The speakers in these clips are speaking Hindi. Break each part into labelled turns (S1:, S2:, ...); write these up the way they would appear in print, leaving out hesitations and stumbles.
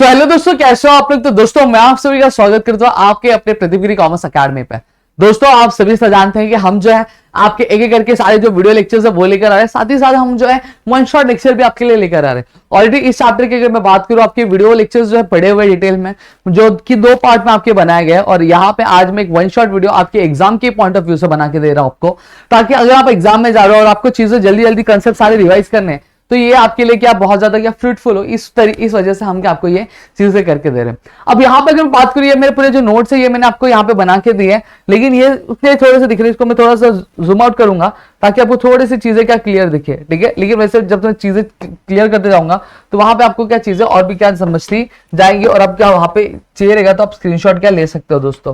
S1: हेलो दोस्तों, कैसे हो आप लोग। तो दोस्तों मैं आप सभी का स्वागत करता हूं आपके अपने प्रतिगिरी कॉमर्स अकेडमी पे। दोस्तों आप सभी से जानते हैं कि हम जो है आपके एक एक करके सारे जो वीडियो लेक्चर्स है वो लेकर आ रहे हैं, साथ ही साथ हम जो है वन शॉट लेक्चर भी आपके लिए लेकर आ रहे हैं। ऑलरेडी इस चैप्टर की अगर मैं बात करूं, आपके वीडियो लेक्चर्स जो है पढ़े हुए डिटेल में, जो कि 2 पार्ट में आपके बनाया गया है। और यहाँ पे आज मैं एक वन शॉट वीडियो आपके एग्जाम के पॉइंट ऑफ व्यू से बना के दे रहा हूं आपको, ताकि अगर आप एग्जाम में जा रहे हो और आपको चीजें जल्दी जल्दी कंसेप्ट सारे रिवाइज करने हैं तो ये आपके लिए क्या बहुत ज्यादा क्या फ्रूटफुल हो, इस वजह से हम क्या आपको ये चीजें करके दे रहे हैं। अब यहाँ पे अगर मैं बात करूँ, ये मेरे पूरे जो नोट्स है ये मैंने आपको यहाँ पे बना के दिए हैं, लेकिन ये उसके थोड़े से दिख रहे हैं, इसको मैं थोड़ा सा जूम आउट करूंगा ताकि आपको थोड़ी सी चीजें क्या क्लियर दिखे, ठीक है। लेकिन वैसे जब मैं चीजें क्लियर करते जाऊंगा तो वहां पे आपको क्या चीजें और भी क्या समझती जाएंगी, और अब क्या वहां पे चाहिए रहेगा तो आप स्क्रीनशॉट क्या ले सकते हो दोस्तों,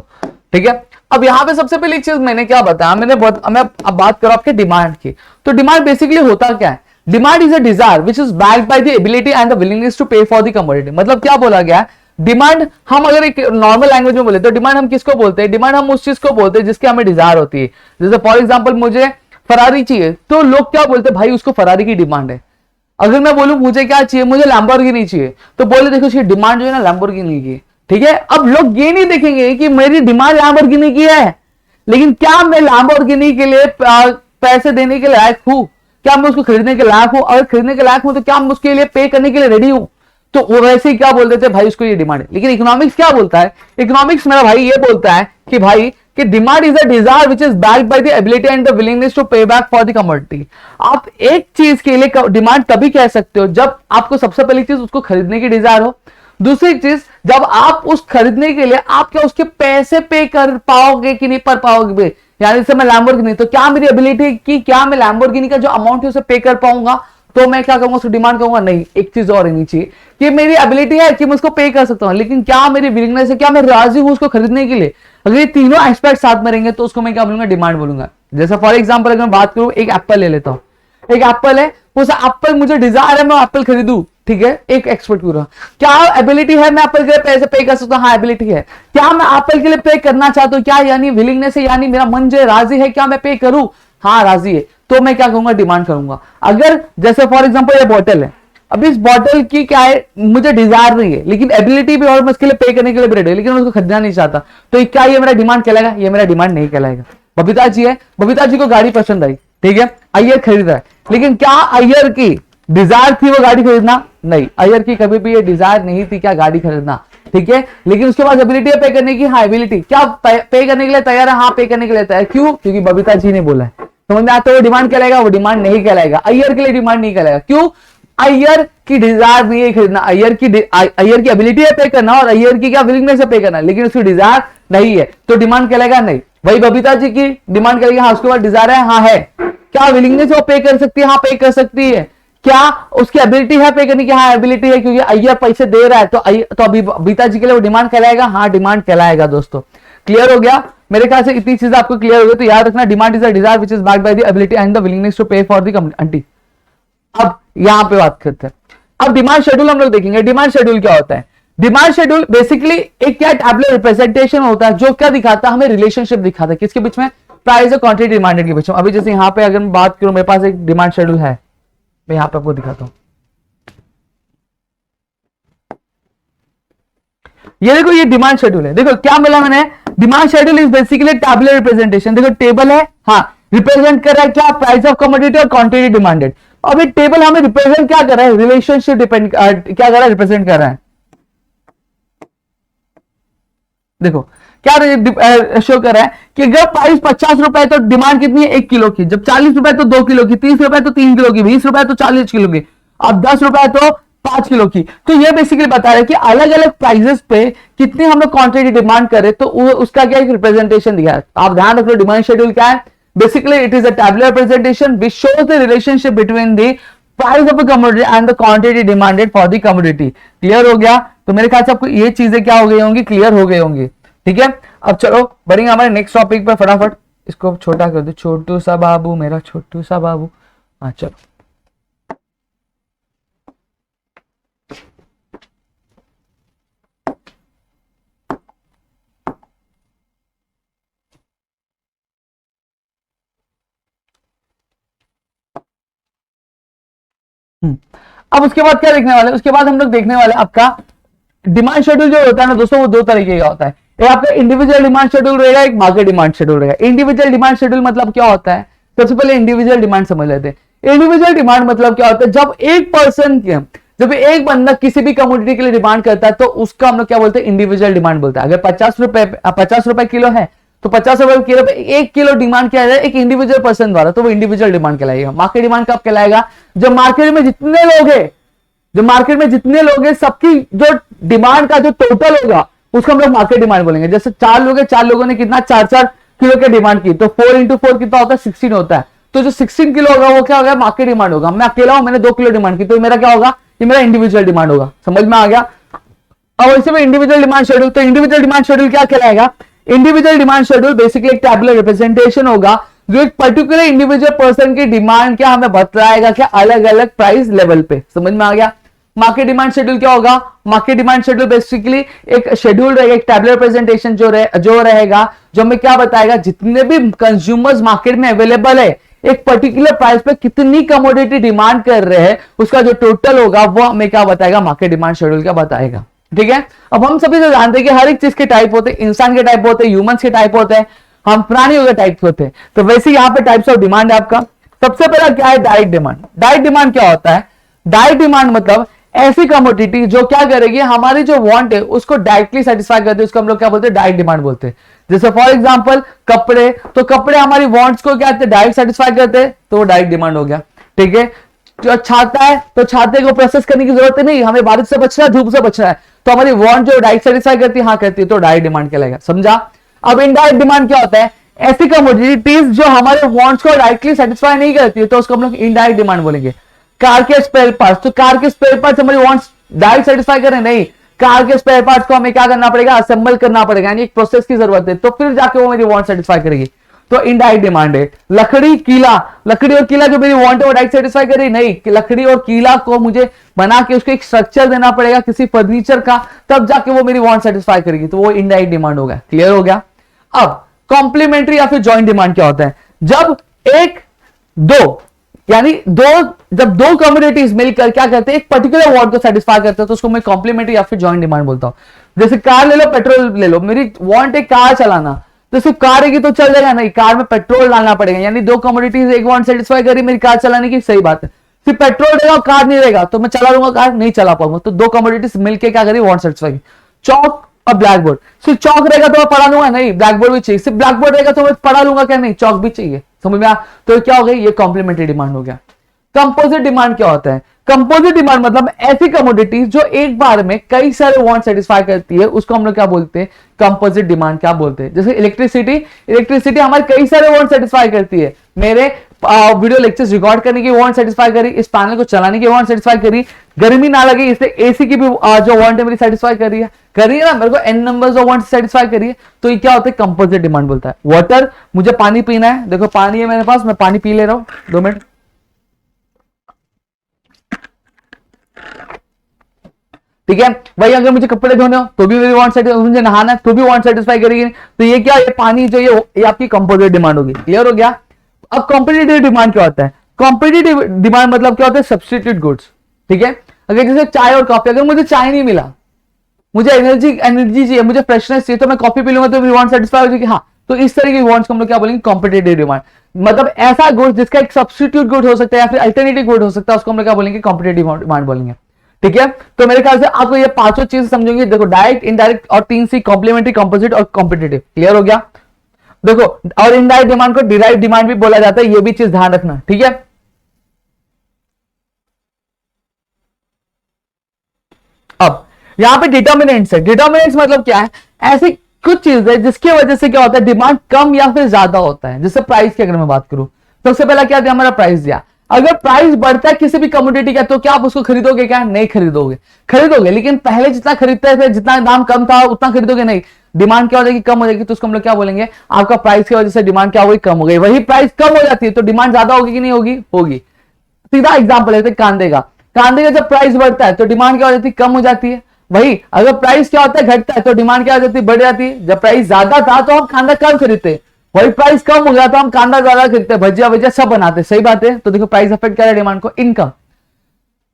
S1: ठीक है। अब यहाँ पे सबसे पहले एक चीज मैंने क्या बताया, मैं अब बात करूं आपके डिमांड की। तो डिमांड बेसिकली होता क्या है? Demand is a desire which is backed by the ability and the willingness to pay for the commodity. मतलब क्या बोला गया? डिमांड हम अगर एक नॉर्मल लैंग्वेज में बोले तो डिमांड हम किसको बोलते हैं? डिमांड हम उस चीज को बोलते हैं जिसकी हमें डिजायर होती है। जैसे फॉर एग्जांपल मुझे फरारी चाहिए तो लोग क्या बोलते हैं? भाई उसको फरारी की डिमांड है। अगर मैं बोलूं मुझे क्या चाहिए, मुझे लैम्बोर्गिनी चाहिए, तो बोले देखो उसकी डिमांड जो है ना लैम्बोर्गिनी की, ठीक है। अब लोग ये नहीं देखेंगे कि मेरी डिमांड लैम्बोर्गिनी की है, लेकिन क्या मैं लैम्बोर्गिनी के लिए पैसे देने के लायक हूं? क्या मैं उसको खरीदने के लायक हूं? अगर खरीदने के लायक हूं तो क्या मैं उसके लिए पे करने के लिए रेडी हूं? तो वो वैसे ही क्या बोल देते हैं, भाई उसको ये डिमांड है। लेकिन इकोनॉमिक्स क्या बोलता है? इकोनॉमिक्स मेरा भाई ये बोलता है कि भाई कि demand is a desire which is backed by the ability and the willingness to pay back for the commodity. आप एक चीज के लिए डिमांड तभी कह सकते हो जब आपको सबसे पहली चीज उसको खरीदने की डिजायर हो, दूसरी चीज जब आप उस खरीदने के लिए आप क्या उसके पैसे पे कर पाओगे कि नहीं कर पाओगे। यानी से मैं लैम्बोर्गिनी, तो क्या मेरी एबिलिटी की, क्या मैं लैम्बोर्गिनी का जो अमाउंट है उसे पे कर पाऊंगा? तो मैं क्या करूंगा, उसको डिमांड करूंगा? नहीं। एक चीज और रहनी चाहिए कि मेरी एबिलिटी है कि मैं उसको पे कर सकता हूं, लेकिन क्या मेरी विलिंगनेस है, क्या मैं राजी हूं उसको खरीदने के लिए। अगर ये तीनों एस्पेक्ट साथ में रहेंगे तो उसको मैं क्या बोलूंगा? डिमांड बोलूंगा। जैसे फॉर एग्जाम्पल अगर मैं बात करूं, एक एप्पल ले लेता हूं। एक एप्पल है, उस एप्पल मुझे डिजायर है मैं एप्पल खरीदूं, ठीक है, एक एक्सपर्ट पूरा। क्या एबिलिटी है मैं एप्पल के लिए पैसे पे कर सकता हूं? हाँ एबिलिटी है। क्या मैं एप्पल के लिए पे करना चाहता हूं? क्या यानी विलिंगनेस है, यानी मेरा मन जो राजी है, क्या मैं पे करूं? हाँ राजी है। तो मैं क्या करूंगा? डिमांड करूंगा। अगर जैसे फॉर एग्जांपल ये बॉटल है, अब इस बॉटल की क्या है, मुझे डिजायर नहीं है लेकिन एबिलिटी भी और मैं इसके लिए पे करने के लिए रेडी है, लेकिन मैं उसको खरीदना नहीं चाहता, तो क्या ये मेरा डिमांड कहलाएगा? ये मेरा डिमांड नहीं कहलाएगा। बबीता जी है, बबीता जी को गाड़ी पसंद आई, ठीक है, अय्यर खरीद रहा है, लेकिन क्या अय्यर की डिजायर थी वो गाड़ी खरीदना? नहीं, अय्यर की कभी भी ये डिजायर नहीं थी क्या गाड़ी खरीदना, ठीक है। लेकिन उसके पास एबिलिटी है पे करने की, हाँ एबिलिटी। क्या पे करने के लिए तैयार है? हाँ पे करने के लिए तैयार। क्यों? क्योंकि बबीता जी ने बोला है। समझ में आता है? वो डिमांड कहलाएगा? वो डिमांड नहीं कहलाएगा। अय्यर के लिए डिमांड नहीं कहलाएगा। क्यों? अय्यर की डिजायर नहीं है खरीदना, अय्यर की एबिलिटी है पे करना, और अय्यर की क्या विलिंगनेस है पे करना, लेकिन उसकी डिजायर नहीं है, तो डिमांड कहलाएगा? नहीं। वही बबीता जी की डिमांड करेगी, हाँ उसके बाद डिजायर है, हाँ है। क्या विलिंगनेस है वो पे कर सकती है? हाँ पे कर सकती है। क्या उसकी एबिलिटी है पे करने की? हाँ एबिलिटी है, क्योंकि अय्यर पैसे दे रहा है, तो अभी बबीता जी के लिए वो डिमांड कहलाएगा? हाँ डिमांड कहलाएगा। दोस्तों क्लियर हो गया? मेरे ख्याल से इतनी चीज आपको क्लियर हो गई, तो याद रखना demand is a desire which is backed by the ability and the willingness to pay for the commodity. अब यहां पे बात करते हैं, अब डिमांड शेड्यूल हम लोग देखेंगे। डिमांड शेड्यूल क्या होता है? डिमांड शेड्यूल बेसिकली एक क्या टैबुलर रिप्रेजेंटेशन होता है जो क्या दिखाता है? हमें रिलेशनशिप दिखाता है किसके बीच में? प्राइस और क्वांटिटी डिमांडेड के बीच में। अभी जैसे यहां पे अगर मैं बात करूं, मेरे पास एक डिमांड शेड्यूल है, मैं यहां पे आपको दिखाता हूं। ये देखो, ये डिमांड शेड्यूल है। देखो क्या मिला मैंने? Demand schedule is basically tabular representation. देखो टेबल है, हाँ रिप्रेजेंट कर रहा है क्या? प्राइस ऑफ कमोडिटी और क्वांटिटी डिमांडेड। अब ये टेबल हमें रिप्रेजेंट क्या कर रहा है? रिलेशनशिप डिपेंड क्या कर रहा है? रिप्रेजेंट कर रहा है। देखो क्या शो कर रहा है कि अगर प्राइस 50 रुपए तो डिमांड कितनी है? 1 किलो की। जब 40 रुपए तो 2 किलो की, 30 रुपए तो 3 किलो की, 20 रुपए तो 40 किलो की, अब 10 रुपए तो 5 किलो की। तो ये बेसिकली बता रहा है कि अलग अलग प्राइसेस पे कितनी हम लोग क्वांटिटी डिमांड करें, तो उसका क्या एक रिप्रेजेंटेशन दिया है। आप ध्यान रखो डिमांड शेड्यूल क्या है? Basically it is a tabular representation which shows the relationship between the price of a commodity and the quantity demanded for the commodity. Clear हो गया? तो मेरे ख्याल से आपको ये चीजें क्या हो गई होंगी? क्लियर हो गई होंगी, ठीक है। अब चलो बढ़ेंगे हमारे नेक्स्ट टॉपिक पर फटाफट। इसको छोटा कर दो, छोटू सा बाबू मेरा छोटू सा बाबू। हाँ चलो, अब उसके बाद क्या देखने वाले? उसके बाद हम लोग देखने वाले आपका डिमांड शेड्यूल जो होता है ना दोस्तों, वो दो तरीके का होता है। एक आपका इंडिविजुअल डिमांड शेड्यूल रहेगा, एक मार्केट डिमांड शेड्यूल रहेगा। इंडिविजुअल डिमांड शेड्यूल मतलब क्या होता है, सबसे पहले इंडिविजुअल डिमांड समझ लेते हैं। इंडिविजुअल डिमांड मतलब क्या होता है, जब एक बंदा किसी भी कमोडिटी के लिए डिमांड करता है तो उसका हम लोग क्या बोलते हैं, इंडिविजुअल डिमांड बोलते हैं। अगर 50 रुपए किलो है तो 50 रुपए किलो पे 1 किलो डिमांड किया जाए एक इंडिविजुअल पर्सन द्वारा, तो वो इंडिविजुअल डिमांड कहलाएगा। मार्केट डिमांड कब कहलाएगा, जब मार्केट में जितने लोग हैं सबकी जो डिमांड का जो टोटल होगा उसको हम लोग मार्केट डिमांड बोलेंगे। जैसे 4 लोग हैं, 4 लोगों ने कितना 4 किलो की डिमांड की, तो 4 × 4 कितना होता है, 16 होता है। तो जो 16 किलो होगा वो क्या होगा, मार्केट डिमांड होगा। मैं अकेला हूं, मैंने 2 किलो डिमांड की, तो मेरा क्या होगा, ये मेरा इंडिविजुअल डिमांड होगा। समझ में आ गया। अब वैसे में इंडिविजुअल डिमांड शेड्यूल, तो इंडिविजुअल डिमांड शेड्यूल क्या कहलाएगा, इंडिविजुअल डिमांड शेड्यूल बेसिकली एक टैबुलर रिप्रेजेंटेशन होगा जो एक पर्टिकुलर इंडिविजुअल पर्सन की डिमांड क्या हमें बताएगा, क्या अलग अलग प्राइस लेवल पे। समझ में आ गया। मार्केट डिमांड शेड्यूल क्या होगा, मार्केट डिमांड शेड्यूल बेसिकली एक शेड्यूल रहेगा, एक टैबुलर रिप्रेजेंटेशन जो रहेगा, जो हमें क्या बताएगा, जितने भी कंज्यूमर्स मार्केट में अवेलेबल है एक पर्टिकुलर प्राइस पे कितनी कमोडिटी डिमांड कर रहे हैं उसका जो टोटल होगा वो हमें क्या बताएगा, मार्केट डिमांड शेड्यूल क्या बताएगा। ठीक है। अब हम सभी तो जानते हैं कि हर एक चीज के टाइप होते हैं, इंसान के टाइप होते हैं, ह्यूमंस के टाइप होते हैं, हम प्राणियों के टाइप होते हैं। तो वैसे यहाँ पे टाइप्स ऑफ डिमांड है आपका। सबसे पहला क्या है, डायरेक्ट डिमांड। डायरेक्ट डिमांड क्या होता है, डायरेक्ट डिमांड मतलब ऐसी कमोडिटी जो क्या करेगी, हमारी जो वांट है उसको डायरेक्टली सेटिस्फाई करती है, उसको हम लोग क्या बोलते हैं, डायरेक्ट डिमांड बोलते हैं। जैसे फॉर एग्जांपल कपड़े, तो कपड़े हमारी वांट्स को क्या डायरेक्ट सेटिस्फाई करते हैं, तो वो डायरेक्ट डिमांड हो गया। ठीक है। जो छाता है तो छाते को प्रोसेस करने की जरूरत नहीं, हमें बारिश से बचना है, धूप से बचना है, तो हमारी वांट जो डायरेक्ट सेटिस्फाई करती है, हाँ करती है, तो डायरेक्ट डिमांड कहलाएगा। समझा। अब इनडायरेक्ट डिमांड क्या होता है, ऐसी कमोडिटीज जो हमारे वांट्स को डायरेक्टली सेटिस्फाई नहीं करती है, तो उसको हम लोग इनडायरेक्ट डिमांड बोलेंगे। कार के स्पेयर पार्ट्स, तो कार के स्पेयर पार्ट्स हमारी वांट्स डायरेक्ट सेटिस्फाई करें नहीं, कार के स्पेयर पार्ट्स को हमें क्या करना पड़ेगा, असेंबल करना पड़ेगा, यानी एक प्रोसेस की जरूरत है, तो फिर जाके वो मेरी वांट सेटिस्फाई करेगी, तो इनडायरेक्ट डिमांड है। लकड़ी और कीला जो मेरी वांट है वो डायरेक्ट सेटिस्फाई करेगी नहीं, कि लकड़ी और कीला को मुझे बना के उसको एक स्ट्रक्चर देना पड़ेगा किसी फर्नीचर का, तब जाके वो मेरी वांट सेटिस्फाई करेगी, तो वो इनडायरेक्ट डिमांड होगा। क्लियर हो गया। अब कॉम्प्लीमेंट्री या फिर जॉइंट डिमांड क्या होता है, जब जब दो कम्युनिटीज मिलकर क्या करते हैं, एक पर्टिकुलर वांट को सेटिस्फाई करते हैं, तो उसको मैं कॉम्प्लीमेंट्री या फिर जॉइंट डिमांड बोलता हूं। जैसे कार ले लो, पेट्रोल ले लो, मेरी वांट है कार चलाना, तो सिर्फ कार रहेगी तो चल जाएगा नहीं, कार में पेट्रोल डालना पड़ेगा, यानी दो कम्युनिटीज एक वांट सेटिस्फाई करी मेरी कार चलाने की, सही बात है। सिर्फ पेट्रोल रहेगा कार नहीं रहेगा तो मैं चला लूंगा, कार नहीं चला पाऊंगा, तो दो कम्युनिटीज मिलकर क्या करी, वांट सेटिस्फाई। चौक और ब्लैक बोर्ड, सिर्फ चौक रहेगा तो मैं पढ़ा लूंगा नहीं, ब्लैक बोर्ड भी चाहिए, सिर्फ ब्लैक बोर्ड रहेगा तो मैं पढ़ा लूंगा क्या नहीं, चौक भी चाहिए। समझ में आ, तो क्या हो गई, ये कॉम्प्लीमेंट्री डिमांड हो गया। कंपोजिट डिमांड क्या होता है, कंपोजिट डिमांड मतलब ऐसी कमोडिटी जो एक बार में कई सारे वांट सेटिस्फाई करती है, उसको हम लोग क्या बोलते हैं, कंपोजिट डिमांड क्या बोलते हैं। जैसे इलेक्ट्रिसिटी हमारे कई सारे वांट सेटिस्फाई करती है, मेरे वीडियो लेक्चर्स रिकॉर्ड करने की वांट सेटिस्फाई करी, इस पैनल को चलाने की वांट सेटिस्फाई करी, गर्मी ना लगे इसलिए एसी की भी जो वांट है मेरी सेटिस्फाई करी है ना, मेरे को n numbers of want satisfy करी है, तो ये क्या होता है, कंपोजिट डिमांड बोलता है। वाटर, मुझे पानी पीना है, देखो पानी है मेरे पास, मैं पानी पी ले रहा हूं, 2 मिनट। ठीक है। वही अगर मुझे कपड़े धोने हो तो भी मेरी वांट सेटिस्फाई, मुझे नहाना है तो भी वांट सेटिस्फाई करेगी, तो ये क्या, ये पानी जो ये आपकी कंपोजिट डिमांड होगी। क्लियर हो गया। अब कॉम्पिटिटिव डिमांड क्या होता है, कॉम्पिटिटिव डिमांड मतलब क्या होता है, सब्स्टिट्यूट गुड्स। ठीक है। अगर जैसे चाय और कॉफी, अगर मुझे चाय नहीं मिला, मुझे एनर्जी चाहिए, मुझे फ्रेशनेस चाहिए, तो मैं कॉफी पी लूंगा तो मेरी वांट सेटिस्फाई हो जाएगी। हाँ, तो इस तरह की वांट्स को हम लोग क्या बोलेंगे, कॉम्पिटिटिव डिमांड। मतलब ऐसा गुड जिसका एक सब्स्टिट्यूट गुड हो सकता है या फिर अल्टरनेटिव गुड हो सकता है, उसको हम लोग क्या बोलेंगे, कॉम्पिटिटिव डिमांड बोलेंगे। ठीक है। तो मेरे ख्याल से आपको ये पांचों चीज समझेंगे, देखो डायरेक्ट, इनडायरेक्ट और 3C, कॉम्प्लीमेंट्री, कंपोजिट और कॉम्पिटिटिव। क्लियर हो गया। देखो, और इनडायरेक्ट डिमांड को डिराइव डिमांड भी बोला जाता है, ये भी चीज ध्यान रखना। ठीक है। अब यहां पे डिटर्मिनेंट्स है। डिटर्मिनेंट्स मतलब क्या है, ऐसी कुछ चीज है जिसकी वजह से क्या होता है, डिमांड कम या फिर ज्यादा होता है। जैसे प्राइस की अगर मैं बात करूं, सबसे पहला क्या दिया, हमारा प्राइस दिया। अगर प्राइस बढ़ता है किसी भी कमोडिटी का, तो क्या आप उसको खरीदोगे, क्या नहीं खरीदोगे, लेकिन पहले जितना खरीदते थे, जितना दाम कम था उतना खरीदोगे नहीं, डिमांड क्या हो जाएगी, कम हो जाएगी, तो उसको हम लोग क्या बोलेंगे, आपका प्राइस की वजह से डिमांड क्या हो गई, कम हो गई। वही प्राइस कम हो जाती है तो डिमांड ज्यादा होगी कि नहीं होगी। सीधा एग्जाम्पल लेते कांदे का जब प्राइस बढ़ता है तो डिमांड क्या हो जाती है, कम हो जाती है। वही अगर प्राइस क्या होता है, घटता है, तो डिमांड क्या हो जाती है, बढ़ जाती है। जब प्राइस ज्यादा था तो हम कांदा कम खरीदते, वही प्राइस कम हो गया तो हम कांदा ज्यादा खरीदते, भजिया सब बनाते। सही बात है। तो देखो प्राइस अफेक्ट कर रहा है डिमांड को, इनकम।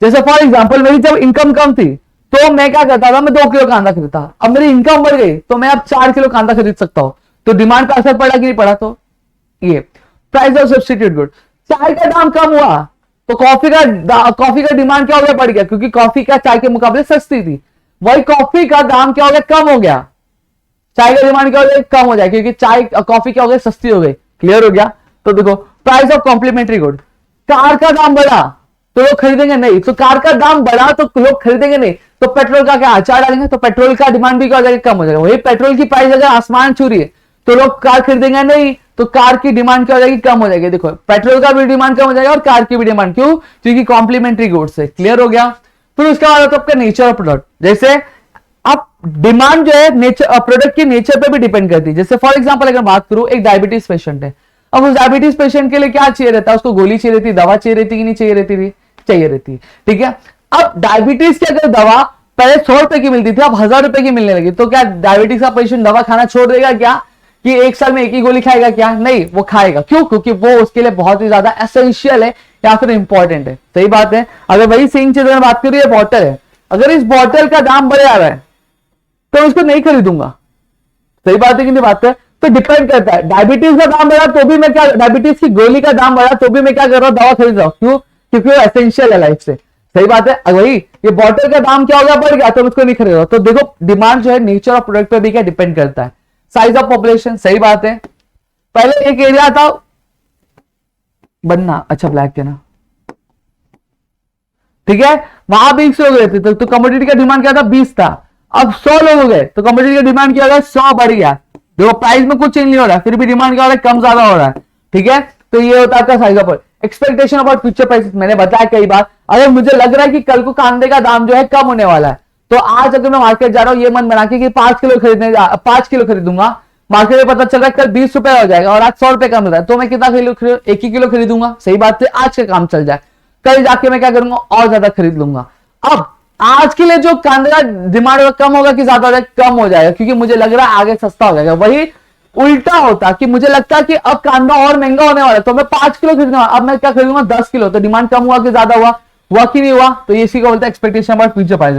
S1: जैसे फॉर एग्जांपल मेरी जब इनकम कम थी तो मैं क्या करता था, मैं 2 किलो कांदा खरीदता। अब मेरी इनकम बढ़ गई तो मैं अब 4 किलो कांदा खरीद सकता हूं। तो डिमांड पर असर पड़ा कि नहीं पड़ा? तो ये प्राइस ऑफ सब्स्टिट्यूट गुड, चाय का दाम कम हुआ तो कॉफी का डिमांड क्या हो गया? बढ़ गया, क्योंकि कॉफी का चाय के मुकाबले सस्ती थी। वही कॉफी का दाम क्या हो गया? कम हो गया। चाय का डिमांड क्या हो गया? कम हो जाए, क्योंकि चाय कॉफी क्या हो गया? सस्ती हो गई। क्लियर हो गया? तो देखो price of complementary good, car का दाम बढ़ा तो लोग खरीदेंगे नहीं, तो कार का दाम बढ़ा तो लोग खरीदेंगे नहीं, तो पेट्रोल का क्या आचार डालेंगे, तो पेट्रोल का डिमांड भी क्या हो जाएगा? कम हो जाएगा। वही पेट्रोल की प्राइस अगर आसमान छू रही है तो लोग कार खरीदेंगे नहीं, तो कार की डिमांड क्या हो जाएगी? कम हो जाएगी। देखो पेट्रोल का भी डिमांड कम हो जाएगा और कार की भी डिमांड, क्यों? क्योंकि कॉम्प्लीमेंट्री गुड्स है। क्लियर हो गया? फिर उसके बाद तो आपका नेचर ऑफ प्रोडक्ट, जैसे अब डिमांड जो है नेचर प्रोडक्ट की नेचर पे भी डिपेंड करती है। जैसे फॉर एग्जांपल अगर बात करूं, एक डायबिटीज पेशेंट है, अब उस डायबिटीज पेशेंट के लिए क्या चाहिए रहता है? उसको गोली चाहिए रहती, दवा चाहिए रहती कि नहीं चाहिए रहती थी? चाहिए रहती है। ठीक है, अब डायबिटीज की अगर दवा पहले 100 रुपए की मिलती थी, अब 1000 रुपए की मिलने लगी, तो क्या डायबिटीज का पेशेंट दवा खाना छोड़ देगा क्या? कि एक साल में एक ही गोली खाएगा क्या? नहीं, वो खाएगा। क्यों? क्योंकि वो उसके लिए बहुत ही ज्यादा एसेंशियल है या फिर इंपॉर्टेंट है। सही बात है। अगर वही सेम चीज बात करूं, ये बॉटल है, अगर इस बॉटल का दाम बढ़ जा रहा है तो उसको नहीं खरीदूंगा। सही बात है कि नहीं बात है? तो डिपेंड करता है, डायबिटीज का दाम बढ़ा तो भी मैं क्या, डायबिटीज की गोली का दाम बढ़ा तो भी मैं क्या कर रहा हूं? दवा खरीद रहा हूं। क्यों? क्योंकि वो एसेंशियल है लाइफ से। सही बात है। वही ये बॉटल का दाम क्या हो गया? बढ़ गया तो मैं उसको नहीं खरीद रहा। तो देखो डिमांड जो है नेचर ऑफ प्रोडक्ट पे भी क्या डिपेंड करता है। साइज ऑफ पॉपुलेशन, सही बात है। पहले एक एरिया था बनना, अच्छा ब्लैक के ना, ठीक है, वहां 20 लोग रहते थे तो कमोडिटी का डिमांड क्या था? 20 था। अब 100 लोग हो गए तो कमोडिटी का डिमांड क्या हो गया? 100 बढ़ गया। देखो प्राइस में कुछ चेंज नहीं हो रहा है, फिर भी डिमांड क्या हो रहा है? कम ज्यादा हो रहा है। ठीक है, तो ये होता है size of expectation about future prices. मैंने बताया कई बार, अगर मुझे लग रहा है कि कल को कांदे का दाम जो है कम होने वाला है, तो आज अगर मैं मार्केट जा रहा हूं, ये मन बना के कि 5 किलो खरीदने 5 किलो खरीदूंगा, मार्केट में पता चल रहा है कल 20 रुपए हो जाएगा और आज 100 रुपए कम हो रहा है, तो मैं कितना किलो? 1 ही किलो खरीदूंगा। सही बात है, आज का काम चल जाए, कल जाके मैं क्या करूंगा? और ज्यादा खरीद लूंगा। अब आज के लिए जो कांदे का डिमांड कम होगा कि ज्यादा हो जाएगा? कम हो जाएगा, क्योंकि मुझे लग रहा है आगे सस्ता हो जाएगा। वही उल्टा होता कि मुझे लगता है कि अब कांदा और महंगा होने वाला है, तो मैं 5 किलो खरीदूंगा, अब मैं क्या खरीदूंगा? 10 किलो। तो डिमांड कम हुआ कि ज्यादा हुआ कि नहीं हुआ? तो ये इसी को बोलता है एक्सपेक्टेशन अबाउट फ्यूचर प्राइस।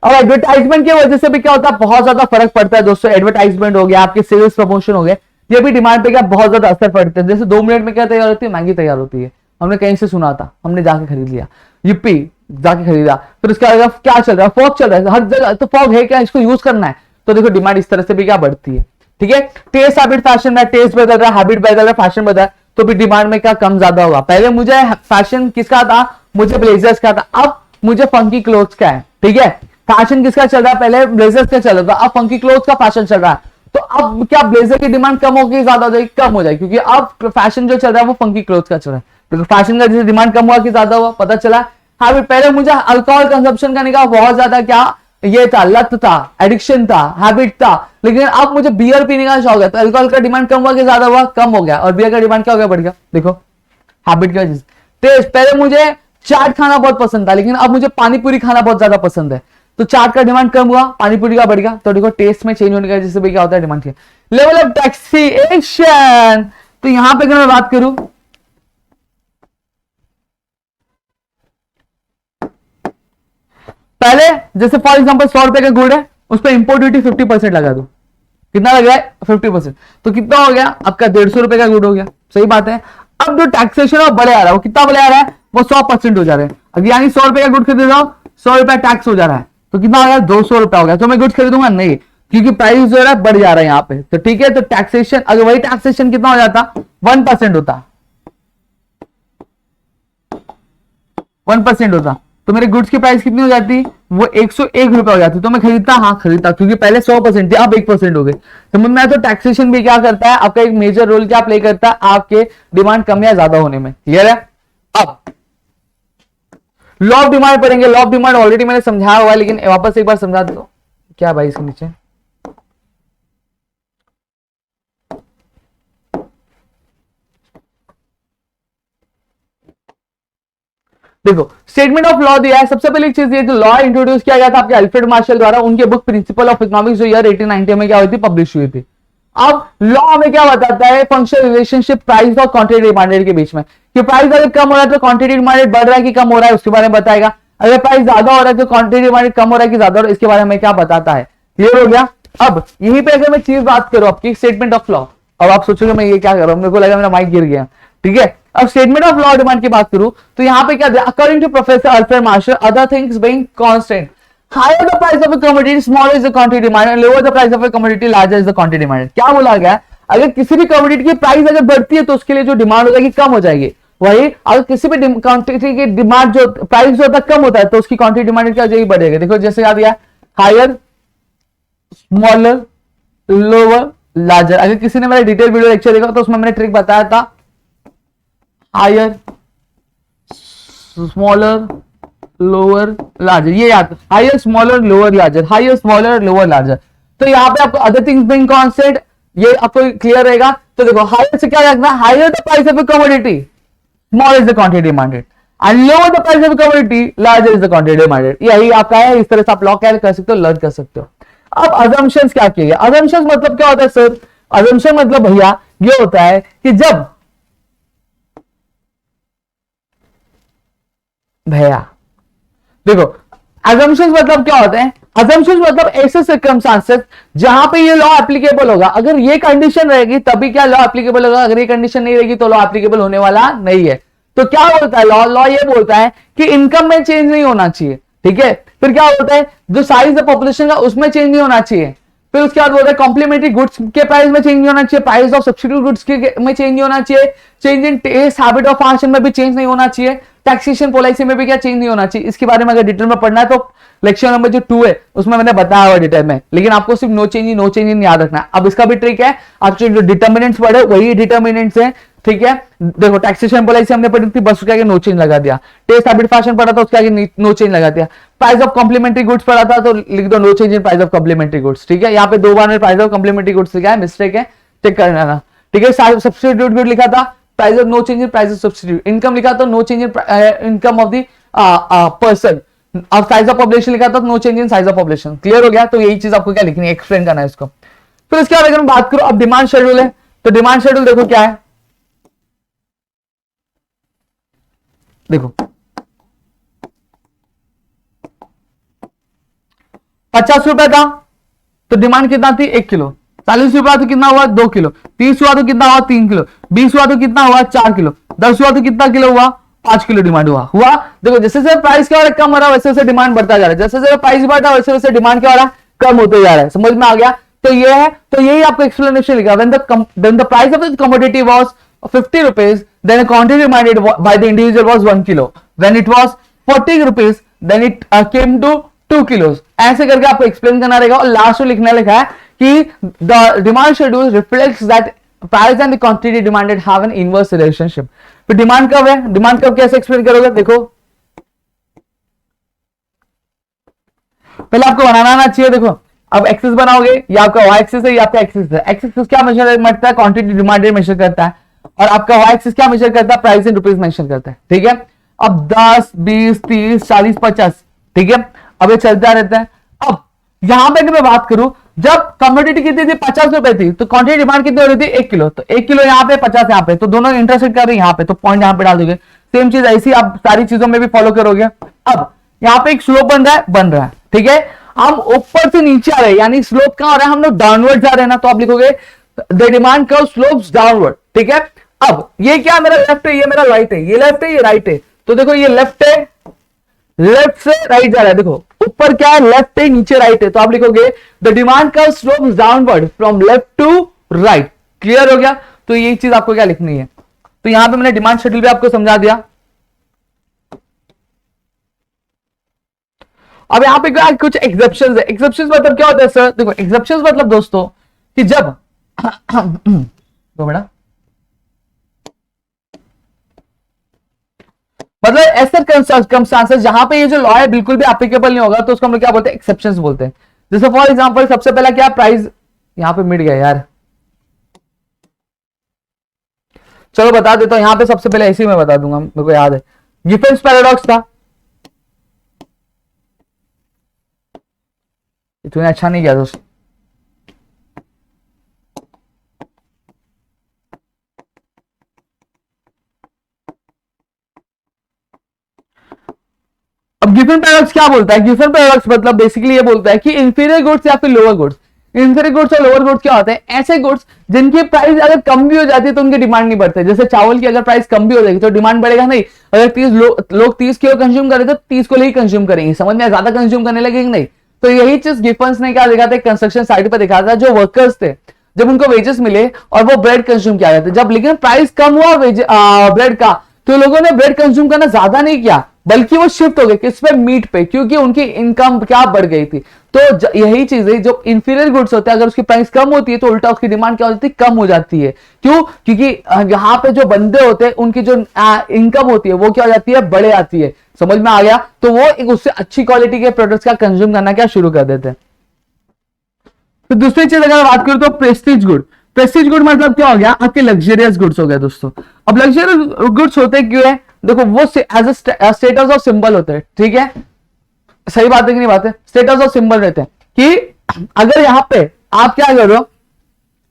S1: अब एडवर्टाइजमेंट की वजह से भी क्या होता है? बहुत ज्यादा फर्क पड़ता है दोस्तों। एडवर्टाइजमेंट हो गया, आपके सेल्स प्रमोशन हो गए, ये भी डिमांड पे क्या बहुत ज्यादा असर पड़ता है। जैसे 2 मिनट में क्या तैयार होती है? मैगी तैयार होती है। हमने कहीं से सुना था, हमने जाके खरीद लिया, यूपी जाके खरीदा, फिर उसके बाद क्या चल रहा है? फॉग चल रहा है हर जगह, तो फॉग है क्या? इसको यूज करना है। तो देखो डिमांड इस तरह से भी क्या बढ़ती है। ठीक है, टेस्ट हैबिट फैशन है, टेस्ट बदल रहा है, हैबिट बदल रहा है, फैशन बदल रहा है, तो भी डिमांड में क्या कम ज्यादा होगा। पहले मुझे फैशन किसका था? मुझे ब्लेजर्स का था, अब मुझे फंकी क्लोथ्स का है। ठीक है, फैशन किसका चल रहा है? पहले ब्लेजर्स का चल रहा था, अब फंकी क्लोथ्स का फैशन चल रहा है। तो अब क्या ब्लेजर की डिमांड कम होगी ज्यादा हो जाएगी? कम हो जाएगी, क्योंकि अब फैशन जो चल रहा है वो फंकी क्लोथ्स का चल रहा है। तो फैशन का जैसे डिमांड कम हुआ कि ज्यादा हुआ, पता चला। हैबिट, पहले मुझे अल्कोहल कंजप्शन करने का बहुत ज्यादा क्या ये था, लत था, एडिक्शन था, हैबिट था, लेकिन अब मुझे बियर पीने का शौक है, तो अल्कोहल का डिमांड कम हुआ कि ज्यादा हुआ? कम हो गया। और बियर का डिमांड क्या हो गया? बढ़ गया। देखो हैबिट की वजह से। टेस्ट, पहले मुझे चाट खाना बहुत पसंद था, लेकिन अब मुझे पानीपुरी खाना बहुत ज्यादा पसंद है, तो चाट का डिमांड कम हुआ, पानीपुरी का बढ़ गया। तो देखो टेस्ट में चेंज होने की वजह से भी क्या होता है? डिमांड की। लेवल ऑफ टैक्सेशन, तो यहां पे अगर मैं बात करूं, पहले जैसे फॉर एग्जांपल 100 रुपए का गुड़ है, उस पर इंपोर्ट ड्यूटी 50% लगा दो, कितना लग रहा है? 50%, तो कितना हो गया आपका? 150 रुपए का गुड़ हो गया। सही बात है। अब जो टैक्सेशन है बढ़े आ रहा है, वो कितना बढ़े आ रहा है? वो 100% हो जा रहा है। अब यानी 100 रुपए का गुड़ खरीद रहा हूं, 100 रुपया टैक्स हो जा रहा है, तो कितना हो गया? 200 रुपया हो गया। तो मैं गुड खरीदूंगा नहीं, क्योंकि प्राइस जो है बढ़ जा रहा है यहाँ पे। तो ठीक है, तो टैक्सेशन, अगर वही टैक्सेशन कितना हो जाता? 1% होता, 1% होता, तो मेरे गुड्स की प्राइस कितनी हो जाती? वो 101 रुपया हो जाती। तो मैं खरीदता, हाँ खरीदता, क्योंकि पहले 100% थे, अब 1% हो गए। समझ में आया? तो टैक्सेशन भी क्या करता है? आपका एक मेजर रोल क्या प्ले करता है आपके डिमांड कम या ज्यादा होने में। क्लियर है? अब लॉ ऑफ डिमांड पढ़ेंगे। लॉ ऑफ डिमांड ऑलरेडी मैंने समझाया हुआ है, लेकिन वापस एक बार समझा दो। क्या भाई इसके नीचे? देखो स्टेटमेंट ऑफ लॉ दिया है। सबसे पहली चीज ये, जो लॉ इंट्रोड्यूस किया गया था आपके अल्फ्रेड मार्शल द्वारा, उनके बुक प्रिंसिपल ऑफ इकोनॉमिक्स जो ईयर 1890 में क्या हुई थी? पब्लिश हुई थी। अब लॉ में क्या बताता है? फंक्शनल रिलेशनशिप प्राइस और क्वांटिटी डिमांडेड के बीच में, कि प्राइस अगर कम हो रहा है तो क्वांटिटी डिमांडेड बढ़ रहा है कि कम हो रहा है, उसके बारे में बताएगा। अगर प्राइस ज्यादा हो रहा है तो क्वांटिटी डिमांड कम हो रहा है कि ज्यादा हो रहा है, इसके बारे में क्या बताता है। क्लियर हो गया। अब यहीं पे अगर मैं चीज बात करूं आपकी स्टेटमेंट ऑफ लॉ, अब आप सोचोगे मैं ये क्या कर रहा हूं, मेरे को लगा मेरा माइक गिर गया। ठीक है, अब स्टेटमेंट ऑफ लॉ डिमांड की बात करूं तो यहाँ पे क्या दिया, according to professor Alfred Marshall other things being constant, higher the price of a commodity smaller is the quantity demand and lower the price of a commodity larger is the quantity demand. क्या बोला गया, अगर किसी भी कमोडिटी की प्राइस अगर बढ़ती है तो उसके लिए जो डिमांड हो जाएगी कम हो जाएगी। वही अगर किसी भी क्वांटिटी की डिमांड जो प्राइस जो होता है कम होता है तो उसकी क्वांटिटी डिमांड क्या हो जाएगी, बढ़ेगी। देखो जैसे याद दिया, हायर स्मॉलर लोअर लार्जर। अगर किसी ने मेरा डिटेल वीडियो लेक्चर देखा तो उसमें मैंने ट्रिक बताया था, हायर स्मॉलर लोअर लार्जर, ये याद, higher smaller lower larger, higher smaller lower larger. तो यहाँ पे आपको अदर थिंग्स बीइंग कांस्टेंट, ये आपको क्लियर रहेगा। तो देखो हायर से क्या रखना, higher the price of a commodity small is the quantity demanded and lower the price of commodity larger is the quantity demanded. यही आपका है, इस तरह से आप लॉ क्या कर सकते हो, लर्न कर सकते हो। अब अजम्पशंस क्या किए, अजम्पशंस मतलब क्या होता है सर, अजम्पशन मतलब भैया ये होता है कि जब भैया देखो assumptions मतलब क्या होते हैं, assumptions मतलब ऐसे circumstances जहां पे ये लॉ एप्लीकेबल होगा। अगर ये कंडीशन रहेगी तभी क्या लॉ एप्लीकेबल होगा, अगर ये कंडीशन नहीं रहेगी तो लॉ एप्लीकेबल होने वाला नहीं है। तो क्या बोलता है लॉ, लॉ ये बोलता है कि इनकम में चेंज नहीं होना चाहिए। ठीक है, फिर क्या होता है, जो साइज है पॉपुलेशन का उसमें चेंज नहीं होना चाहिए। फिर उसके बाद बोलता है कॉम्प्लीमेंट्री गुड्स के प्राइस में चेंज नहीं होना चाहिए, प्राइस ऑफ सब्स्टिट्यूट गुड्स के में चेंज नहीं होना चाहिए, change in taste habit of fashion में भी चेंज नहीं होना चाहिए, टैक्सेशन पॉलिसी में भी क्या चेंज नहीं होना चाहिए। इसके बारे में अगर डिटेल में पढ़ना है तो लेक्चर नंबर जो 2 है उसमें मैंने बताया हुआ डिटेल में, लेकिन आपको सिर्फ नो चेंज इन याद रखना है। अब इसका भी ट्रिक है, आपके जो डिटर्मिनेंट्स पढ़े वही डिटर्मिनेंट्स हैं। ठीक है, देखो टैक्सेशन पॉलिसी हमने पढ़ी थी, बस उसके आगे नो चेंज लगा दिया। टेस्ट हैबिट फैशन पढ़ा था, उसके आगे नो चेंज लगा दिया। प्राइस ऑफ कॉम्प्लीमेंट्री गुड्स पढ़ा था तो लिख दो no change in price of complementary goods. ठीक है, यहाँ पे 2 बार में प्राइस ऑफ कॉम्प्लीमेंट्री गुड्स लिखा है, मिस्टेक है, चेक करना। ठीक है, सब्स्टिट्यूट गुड लिखा था, price of no change in price of substitute. Income लिखा था no change in income of the person. अब साइज ऑफ पॉपुलेशन लिखा था no change in size of population. Clear हो गया, तो यही चीज आपको क्या लिखनी है, एक्सप्लेन करना है इसको। फिर इसके बाद अगर मैं बात करूं, अब डिमांड शेड्यूल है, तो डिमांड शेड्यूल देखो क्या है, देखो 50 रुपए था तो डिमांड कितना थी, 1 किलो। 40 रुपया तो कितना हुआ, 2 किलो। 30 हुआ तो कितना हुआ, 3 किलो। 20 हुआ तो कितना हुआ, 4 किलो। 10 हुआ तो कितना किलो हुआ, 5 किलो डिमांड हुआ। देखो जैसे जैसे प्राइस क्या हो रहा है, कम हो रहा है, वैसे वैसे डिमांड बढ़ता जा रहा है। जैसे जैसे प्राइस बढ़ रहा है वैसे वैसे डिमांड क्या हो रहा है, कम होते जा रहा है। समझ में आ गया, तो ये है, तो यही आपको एक्सप्लेनेशन लिखा, when the price of the commodity was 50 rupees then a quantity demanded by the individual was 1 kilo, when it was 40 rupees then it came to 2 kilos। ऐसे करके आपको एक्सप्लेन करना रहेगा। और लास्ट में लिखना लिखा है कि the demand schedule reflects that price and the quantity demanded have an inverse relationship। तो डिमांड कब है, डिमांड कब कैसे एक्सप्लेन करोगे, देखो पहले आपको बनाना आना चाहिए। देखो अब एक्सिस बनाओगे, ये आपका वाई एक्सिस है, ये आपका एक्सिस है। एक्सिस क्या मेजर करता है, क्वांटिटी डिमांडेड मेजर करता है, और आपका वाई एक्सिस क्या मेजर करता है, प्राइस इन रुपीज मेंशन करता है। ठीक है, अब 10 20 30 40 50, ठीक है, अब ये चलता रहता है। अब यहां पे मैं बात करूं, जब कमोडिटी कितनी थी, 50 रुपए थी, तो क्वांटिटी डिमांड कितनी हो रही थी, 1 किलो। तो 1 किलो यहाँ पे, 50 यहाँ पे, तो दोनों इंटरसेक्ट कर रहे हैं यहाँ पे, तो पॉइंट यहाँ पे डाल दोगे। सेम चीज ऐसी आप सारी चीजों में भी फॉलो करोगे। अब यहाँ पे एक स्लोप बन रहा है, ठीक है, हम ऊपर से नीचे आ रहे हैं, यानी स्लोप कहां आ रहा है, हम लोग डाउनवर्ड जा रहे हैं ना, तो आप लिखोगे the demand curve slopes downward. ठीक है, अब ये क्या मेरा लेफ्ट है, ये मेरा राइट है, ये लेफ्ट है, ये राइट है। तो देखो ये लेफ्ट है, लेफ्ट से राइट जा रहा है। देखो ऊपर क्या है, लेफ्ट है, नीचे राइट है, तो आप लिखोगे the demand curve slopes downward from left to right. Clear हो गया, तो ये चीज आपको क्या लिखनी है। तो यहां पे मैंने डिमांड शेड्यूल भी आपको समझा दिया। अब यहां पे क्या कुछ एक्सेप्शंस है। एक्सेप्शंस मतलब क्या होता है सर, देखो एक्सेप्शंस मतलब दोस्तों कि जब तो बेटा मतलब ऐसे सर्कमस्टांसेस जहां पे ये जो लॉ है बिल्कुल भी एप्लीकेबल नहीं होगा, तो उसको हम लोग क्या बोलते हैं, एक्सेप्शंस बोलते हैं। जैसे फॉर एग्जांपल सबसे पहला क्या, प्राइस, यहां पे मिट गया यार, चलो बता देता हूं। यहां पे सबसे पहले ऐसे ही मैं बता दूंगा, मेरे को याद है, गिफेंस पैराडॉक्स था। तूने अच्छा नहीं किया दोस्त। अब गिफन पैराडॉक्स क्या बोलता है? गिफन पैराडॉक्स मतलब बेसिकली ये बोलता है कि इंफीरियर गुड्स या फिर लोअर गुड्स, इंफीरियर गुड्स और लोअर गुड्स क्या होते हैं? ऐसे गुड्स जिनकी प्राइस अगर कम भी हो जाती है तो उनकी डिमांड नहीं बढ़ती। जैसे चावल की अगर प्राइस कम भी हो जाएगी तो डिमांड बढ़ेगा नहीं। अगर 30 लोग 30 किलो कंज्यूम करें तो 30 को ही कंज्यूम करेंगे, समझ में? ज्यादा कंज्यूम करने लगेंगे नहीं। तो यही चीज गिफन्स ने क्या देखा था? कंस्ट्रक्शन साइट पर देखा था, जो वर्कर्स थे जब उनको वेजेस मिले और वो ब्रेड कंज्यूम किया जाता, जब लेकिन प्राइस कम हुआ ब्रेड का, तो लोगों ने ब्रेड कंज्यूम करना ज्यादा नहीं किया, बल्कि वो शिफ्ट हो गए किस पे? मीट पे, क्योंकि उनकी इनकम क्या बढ़ गई थी। तो यही चीज है, जो इंफीरियर गुड्स होते हैं अगर उसकी प्राइस कम होती है तो उल्टा उसकी डिमांड क्या हो जाती है? कम हो जाती है। क्यों? क्योंकि यहाँ पे जो बंदे होते हैं उनकी जो इनकम होती है वो क्या हो जाती है? बढ़ जाती है। समझ में आ गया? तो वो एक उससे अच्छी क्वालिटी के प्रोडक्ट्स का कंज्यूम करना क्या शुरू कर देते हैं। तो दूसरी चीज अगर बात करूं तो प्रेस्टीज गुड। प्रेस्टीज गुड मतलब क्या हो गया? आपके लग्जरियस गुड्स हो गए दोस्तों। अब लग्जरियस गुड्स होते क्यों है? देखो वो as a status of symbol होते हैं, ठीक है? सही बात है कि नहीं बात है? स्टेटस ऑफ सिंबल रहते हैं कि अगर यहाँ पे आप क्या करो,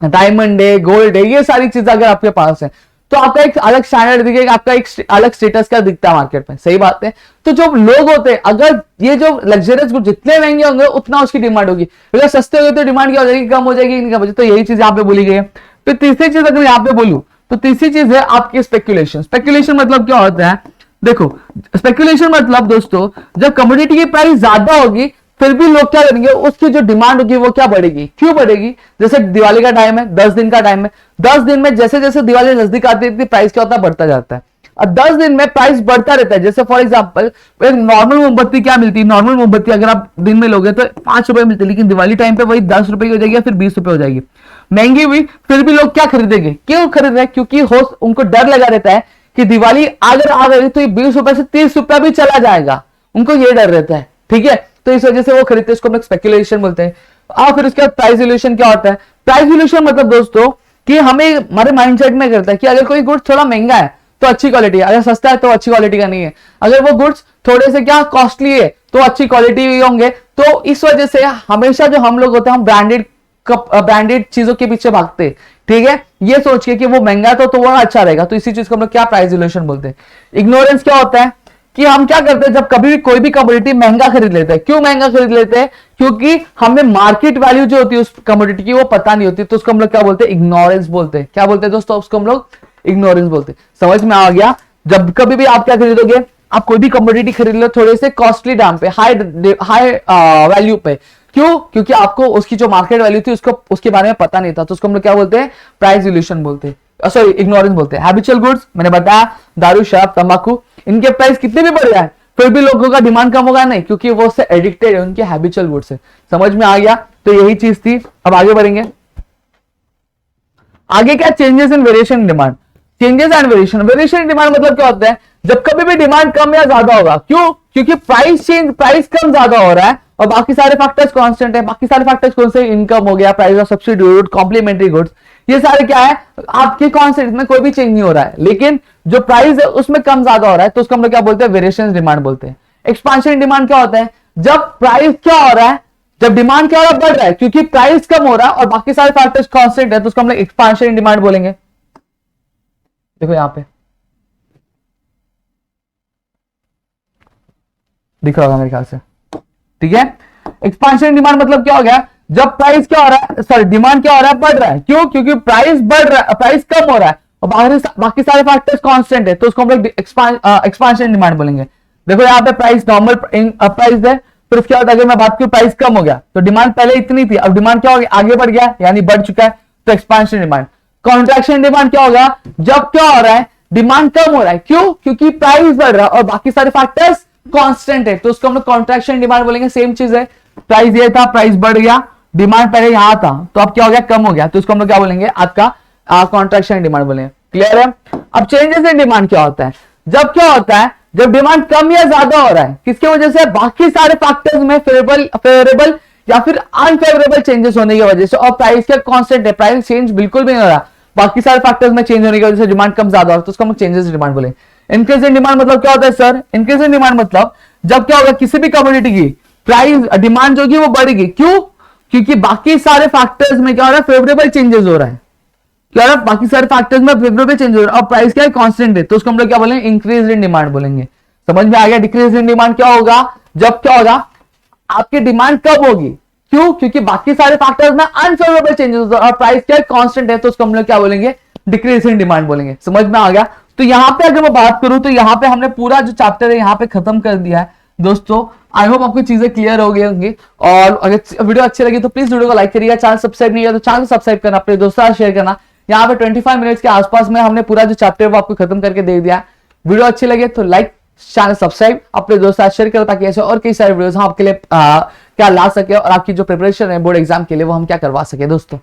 S1: डायमंड है, गोल्ड है, ये सारी चीजें अगर आपके पास है तो आपका एक अलग स्टैंडर्ड दिखेगा, आपका एक अलग स्टेटस का दिखता है मार्केट में। सही बात है? तो जो लोग होते हैं, अगर ये जो लग्जरियस गुड जितने महंगे होंगे उतना उसकी डिमांड होगी, अगर सस्ते होंगे तो डिमांड क्या हो जाएगी? कम हो जाएगी, नहीं कम हो जाएगी। तो यही चीज यहाँ पे बोली गई है। फिर तीसरी चीज अगर यहाँ पे बोलूं तो तीसरी चीज है आपकी स्पेक्युलेशन। स्पेक्युलेशन मतलब क्या होता है? देखो स्पेक्युलेशन मतलब दोस्तों, जब कमोडिटी की प्राइस ज्यादा होगी फिर भी लोग क्या करेंगे? उसकी जो डिमांड होगी वो क्या बढ़ेगी? क्यों बढ़ेगी? जैसे दिवाली का टाइम है, 10 दिन का टाइम है, 10 दिन में जैसे जैसे दिवाली नजदीक आती है प्राइस क्या होता है? बढ़ता जाता है। और 10 दिन में प्राइस बढ़ता रहता है। जैसे फॉर एग्जांपल एक नॉर्मल मोमबत्ती क्या मिलती है? नॉर्मल मोमबत्ती अगर आप दिन में लोगे तो 5 रुपए मिलती है, लेकिन दिवाली टाइम पे वही 10 रुपए की हो जाएगी या फिर 20 रुपए हो जाएगी। महंगी हुई फिर भी लोग क्या खरीदेंगे? क्यों खरीद रहे हैं? क्योंकि उनको डर लगा रहता है कि दिवाली अगर आ गई तो ये 20 रुपए से 30 रुपया भी चला जाएगा, उनको ये डर रहता है, ठीक है? तो इस वजह से वो खरीदते हैं, इसको हम लोग स्पेकुलेशन बोलते हैं। और फिर उसके बाद प्राइस इल्यूशन क्या होता है? प्राइस इल्यूशन मतलब दोस्तों कि हमें हमारे माइंडसेट में करता है कि अगर कोई गुड्स थोड़ा महंगा है तो अच्छी क्वालिटी है, अगर सस्ता है तो अच्छी क्वालिटी का नहीं है, अगर वो गुड्स थोड़े से क्या कॉस्टली है तो अच्छी क्वालिटी होंगे। तो इस वजह से हमेशा जो हम लोग होते हैं हम ब्रांडेड चीजों के पीछे भागते हैं, ठीक है? ये सोच के कि वो महंगा तो वो अच्छा रहेगा। तो इसी चीज को हम लोग क्या प्राइस इल्यूशन बोलते हैं। इग्नोरेंस क्या होता है? कि हम क्या करते हैं जब कभी भी कोई भी कमोडिटी महंगा खरीद लेते हैं। क्यों महंगा खरीद लेते हैं? क्योंकि हमें मार्केट वैल्यू जो होती है उस कमोडिटी की वो पता नहीं होती, तो उसको हम लोग क्या बोलते हैं? इग्नोरेंस बोलते हैं। क्या बोलते हैं दोस्तों? उसको हम लोग इग्नोरेंस बोलते हैं। समझ में आ गया? जब कभी भी आप क्या खरीदोगे, आप कोई भी कमोडिटी खरीद लो थोड़े से कॉस्टली दाम पे, हाई वैल्यू पे, क्यों? क्योंकि आपको उसकी जो मार्केट वैल्यू थी उसको उसके बारे में पता नहीं था, तो उसको हम लोग क्या बोलते हैं? प्राइस इल्यूशन बोलते हैं, सॉरी इग्नोरेंस बोलते हैं। हैबिचुअल गुड्स मैंने बताया, दारू शराब तंबाकू, इनके प्राइस कितने भी बढ़ जाए फिर भी लोगों का डिमांड कम होगा नहीं, क्योंकि वो उससे एडिक्टेड है, उनके हैबिचुअल गुड्स से। समझ में आ गया? तो यही चीज थी। अब आगे बढ़ेंगे। आगे क्या? Changes in variation demand. Changes and variation. Variation demand मतलब क्या होता है? जब कभी भी डिमांड कम या ज्यादा होगा। क्यों? क्योंकि प्राइस कम ज्यादा हो रहा है और बाकी सारे फैक्टर्स कांस्टेंट है। बाकी सारे फैक्टर्स कौन से? इनकम हो गया, price of substitute, complementary goods, ये सारे क्या है? आपके कांस्टेंट में कोई भी चेंज नहीं हो रहा है, लेकिन जो प्राइस है उसमें कम ज्यादा हो रहा है, तो उसको हम लोग क्या बोलते हैं? वेरिएशन डिमांड बोलते हैं। एक्सपांशन डिमांड क्या होता है? जब प्राइस क्या हो रहा है, जब डिमांड क्या हो रहा है? बढ़ रहा है, क्योंकि प्राइस कम हो रहा है और बाकी सारे फैक्टर्स कांस्टेंट है, तो उसको हम लोग एक्सपांशन डिमांड बोलेंगे। देखो यहां पे दिख रहा होगा मेरे ख्याल से, ठीक है? एक्सपांशन डिमांड मतलब क्या हो गया? जब प्राइस क्या हो रहा है, सॉरी डिमांड क्या हो रहा है? बढ़ रहा है। क्यों? क्योंकि प्राइस बढ़ रहा है, प्राइस कम हो रहा है और बाकी सारे फैक्टर्स कांस्टेंट है, तो उसको हम लोग एक्सपांशन डिमांड बोलेंगे। देखो यहाँ पे प्राइस नॉर्मल प्राइस है, फिर उसके बाद अगर मैं बात करूं प्राइस कम हो गया तो डिमांड पहले इतनी थी, अब डिमांड क्या हो गया? आगे बढ़ गया, यानी बढ़ चुका है, तो एक्सपांशन डिमांड। कॉन्ट्रैक्शन डिमांड क्या होगा? जब क्या हो रहा है? डिमांड कम हो रहा है। क्यों? क्योंकि प्राइस बढ़ रहा है और बाकी सारे फैक्टर्स कांस्टेंट है, तो उसको हम लोग कॉन्ट्रैक्शन डिमांड बोलेंगे। सेम चीज है, प्राइस ये था, प्राइस बढ़ गया, डिमांड पहले यहां था तो अब क्या हो गया? कम हो गया, तो इसको हम लोग क्या बोलेंगे? आपका कॉन्ट्रैक्शन डिमांड बोलेंगे। क्लियर है? अब चेंजेस इन डिमांड क्या होता है? जब क्या होता है? जब डिमांड कम या ज्यादा हो रहा है, किसके वजह से? बाकी सारे फैक्टर्स में फेवरेबल या फिर अनफेवरेबल चेंजेस होने की वजह से, और प्राइस क्या कांस्टेंट है, प्राइस चेंज बिल्कुल भी नहीं हो रहा, बाकी सारे फैक्टर्स में चेंज होने की वजह से डिमांड कम ज्यादा हो रहा है, तो उसको हम चेंजेस इन डिमांड बोलेंगे। इंक्रीज इन डिमांड मतलब क्या होता है सर? इंक्रीज इन डिमांड मतलब जब क्या होगा? किसी भी कमोडिटी की प्राइस डिमांड जो होगी वो बढ़ेगी। क्यों? क्योंकि बाकी सारे फैक्टर्स में क्या हो रहा है? फेवरेबल चेंजेस हो रहा है। क्या हो रहा है? बाकी सारे फैक्टर्स में फेवरेबल चेंज हो रहा है और प्राइस क्या है? कांस्टेंट है, तो उसको हम लोग क्या बोलेंगे? इंक्रीज इन डिमांड बोलेंगे। समझ में आ गया? डिक्रीज इन डिमांड क्या होगा? जब क्या होगा, आपकी डिमांड कब होगी, क्यों, क्योंकि बाकी सारे फैक्टर्स में अनफेवरेबल चेंजेस होता है और प्राइस क्या कांस्टेंट है, तो उसको हम लोग क्या बोलेंगे, डिक्रीज इन डिमांड बोलेंगे। समझ में आ गया। तो यहां पे अगर मैं बात करूं तो यहां पे हमने पूरा जो चैप्टर है यहां पे खत्म कर दिया है दोस्तों। आई होप आपको चीजें क्लियर हो गई होंगी, और अगर वीडियो अच्छी लगी तो प्लीज वीडियो को लाइक करिएगा, चैनल सब्सक्राइब नहीं किया तो चैनल सब्सक्राइब करना, अपने दोस्तों से शेयर करना। यहाँ पे 25 मिनट्स के आसपास में हमने पूरा जो चैप्टर है वो आपको खत्म करके दे दिया। वीडियो अच्छी लगे तो लाइक, चैनल सब्सक्राइब, अपने दोस्तों से शेयर करो, ताकि ऐसे और कई सारे वीडियोस हम आपके लिए क्या ला सके और आपकी जो प्रिपरेशन है बोर्ड एग्जाम के लिए वो हम क्या करवा सके दोस्तों।